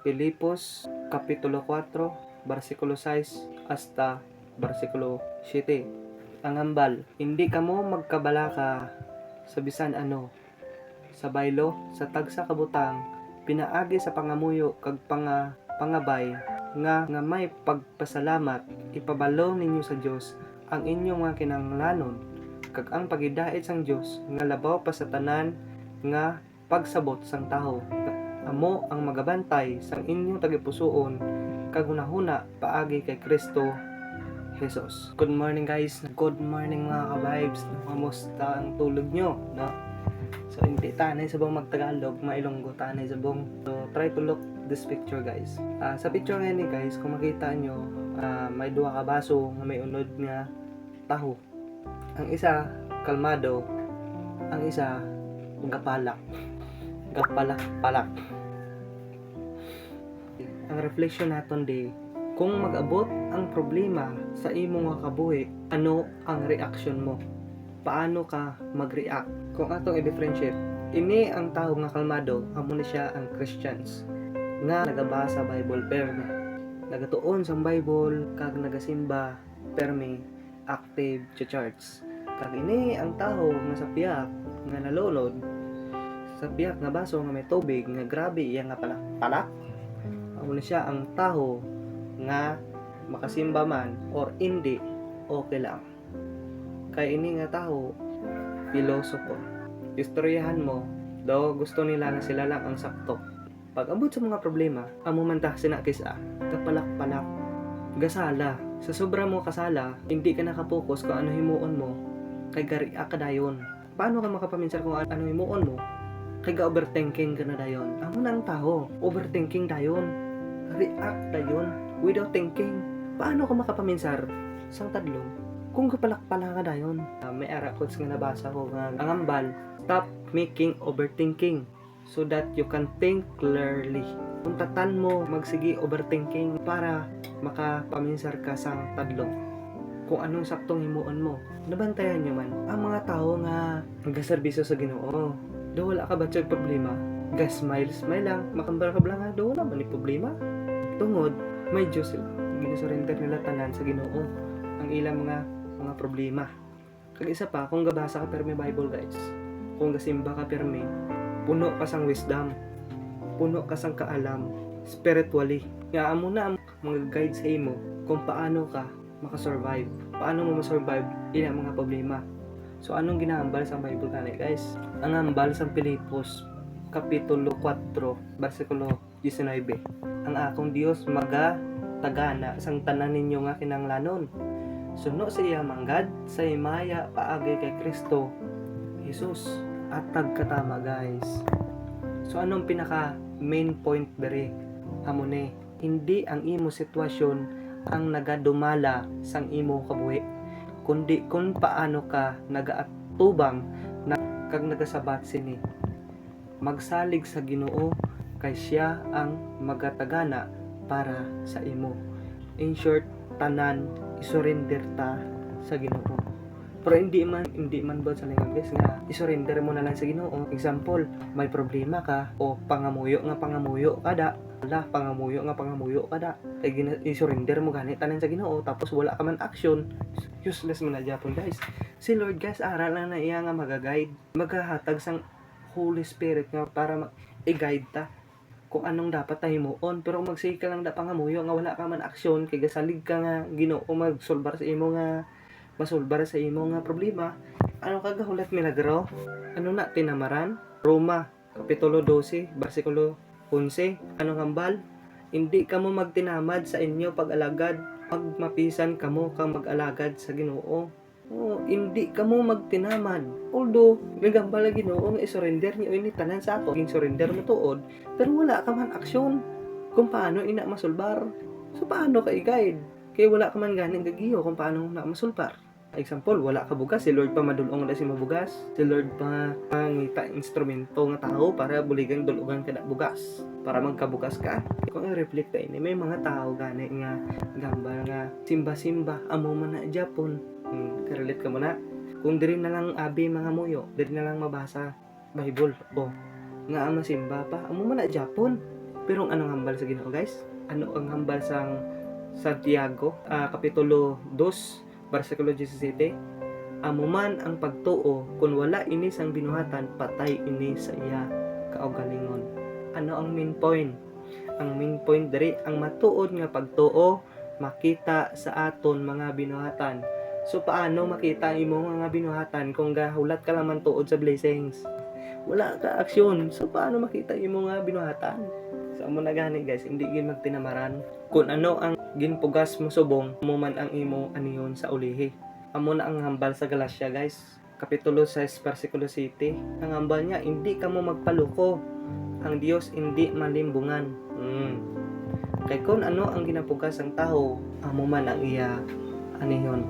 Filipos Kapitulo 4 versikulo 6 hasta versikulo 7. Ang hambal, hindi kamo magkabalaka sa bisan ano, sa baylo, sa tagsa kabutang, pinaagi sa pangamuyo kag pangabay nga may pagpasalamat, ipabalo ninyo sa Dios ang inyong mga kinahanglanon, kag ang pagidait sang Dios nga labaw pa sa tanan nga pagsabot sang taho. Amo ang magabantay sang inyong tagipusoon kag hunahuna paagi kay Kristo Jesus. Good morning guys. Good morning mga ka-vibes. Kamusta ang tulog nyo? No? So hindi tanay sa bang magtagalog, mailonggo tanay sa bang. So try to look this picture guys. Sa picture nga ni guys, kung makita nyo, may duha ka baso nga may unod nga taho. Ang isa kalmado, ang isa gapalak. Gapalak-palak. Ang reflection naton di, kung mag-abot ang problema sa imo nga kabuhi, ano ang reaction mo? Paano ka mag-react? Kung atong i-differentiate, ini ang tao nga kalmado, amo ni siya ang Christians nga nagabasa Bible permi, nagatuon sa Bible kag nagasimba permi, active sa church. Kag ini ang tao nga sa piyak nga nalolod sa piyak nga baso nga may tubig nga grabe iya nga palak. Amo ni siya ang tao nga makasimba man or hindi, okay lang. Kay ini nga tao pilosopo. Istoryahan mo daw gusto nila nga sila lang ang sakto. Pag abot sa mga problema, amo man ta sinakisa, kapalak-palak, gasala. Sa sobra mo kasala, hindi ka nakapokus kung ano himuon mo, kay gariya ka dayon. Paano ka makapaminsar kung ano himuon mo? Kay ga-overthinking ka na dayon. Amo na ang tao, overthinking dayon. React dayon without thinking. Paano ka makapaminsar sang tadlong kung kapalak-pala ka dayon? May arakots nga nabasa ko nga ang hambal, stop making overthinking so that you can think clearly. Kung tatan mo magsigi overthinking para makapaminsar ka sang tadlong kung anong saktong himuon mo. Nabantayan nyo man ang mga tao nga nagaserbisyo sa Ginoo. Do wala ka ba sa problema? Smile lang, makambal ka lang ha, do wala man ni problema. Tungod may Diyos sila, ginasurrender nila tanan sa Ginoo ang ilang mga problema. Kag isa pa, kung gabasa ka permi Bible guys, kung gasimba ka permi, puno ka sang wisdom, puno ka sang kaalam spiritually. Nga amo na ang mga guide sa imo kung paano ka makasurvive, paano mo masurvive ilang mga problema. So anong ginahambal sa Bible kanay guys? Ang hambal sa Filipos Kapitulo 4 versikulo 19. Ang akong Dios magatagana sang tanan ninyo nga kinahanglanon. Suno sa iya manggad sa himaya paagi kay Kristo Jesus. At tagkatama guys. So anong pinaka main point dere? Amo ni, hindi ang imo sitwasyon ang nagadumala sang imo kabuhi, kundi kung paano ka nagaatubang na kag nagasabat sini. Magsalig sa Ginoo kay siya ang magatagana para sa imo. In short, tanan isurrender ta sa Ginoo. Pero hindi man ba sa language nga isurrender mo na lang sa Ginoo. Example, may problema ka o pangamuyo kada. Pangamuyo kada. Kay isurrender mo gani tanan sa Ginoo tapos wala ka man action. Useless man na Japon guys. Si Lord guys, aral lang na iya nga magaguide. Maghahatag sang Holy Spirit nga para i-guide ta kung anong dapat ta himuon. Pero kung magsige ka lang da pangamuyo nga wala ka man aksyon, kay gasalig ka nga Ginoo magsolbar sa imo nga masolbar sa imo nga problema, ano kagahulat milagro? Ano na tinamaran? Roma Kapitulo 12 versikulo 11. Anong hambal? Hindi kamo magtinamad sa inyo pag-alagad, pagmapisan kamo kang mag-alagad sa Ginoo. Hindi kamo magtinamad. Although nagambal ang Ginoo nga i-surrender niyo ini tanan sa ako, ging surrender mo tuod, pero wala ka man aksyon kung paano ina masulbar. So paano ka i-guide? Kaya wala ka man ganing gagiyo kung paano na masulbar. Example, wala ka bugas, si Lord pa madulong na si mabugas. Si Lord pa ngita instrumento nga tao para buligang dulugan ka na bugas, para magkabugas ka. Kung i-reflect ini, may mga tao gani nga gambal nga simba-simba amo man na Japon. Karelate ka mo na. Kung diri na lang abi mga muyo, diri na lang mabasa Bible o nga ang masimba pa amo man na Japon. Pero anong hambal sa Ginoo, guys? Ano ang hambal sa Santiago, kapitulo 2, versikulo 17? Amo man ang pagtuo, kung wala ini sang binuhatan, patay ini sa iya kaugalingon. Ano ang main point? Ang main point diri, ang matuod nga pagtuo, makita sa aton mga binuhatan. So paano makita imo mga binuhatan kung gahulat ka lang man tuod sa blessings? Wala ka aksyon. So paano makita imo nga binuhatan? So amo na gani guys, hindi gid magtinamaran. Kung ano ang ginpugas mo subong, mo man ang imo aniyon sa ulihi. Amo na ang hambal sa Galacia, guys. Kapitulo 6, versikulo 7. Ang hambal niya, hindi ka mo magpaluko. Ang Diyos hindi malimbungan. Kay kung ano ang ginapugas ang tao, amo man ang iya aniyon.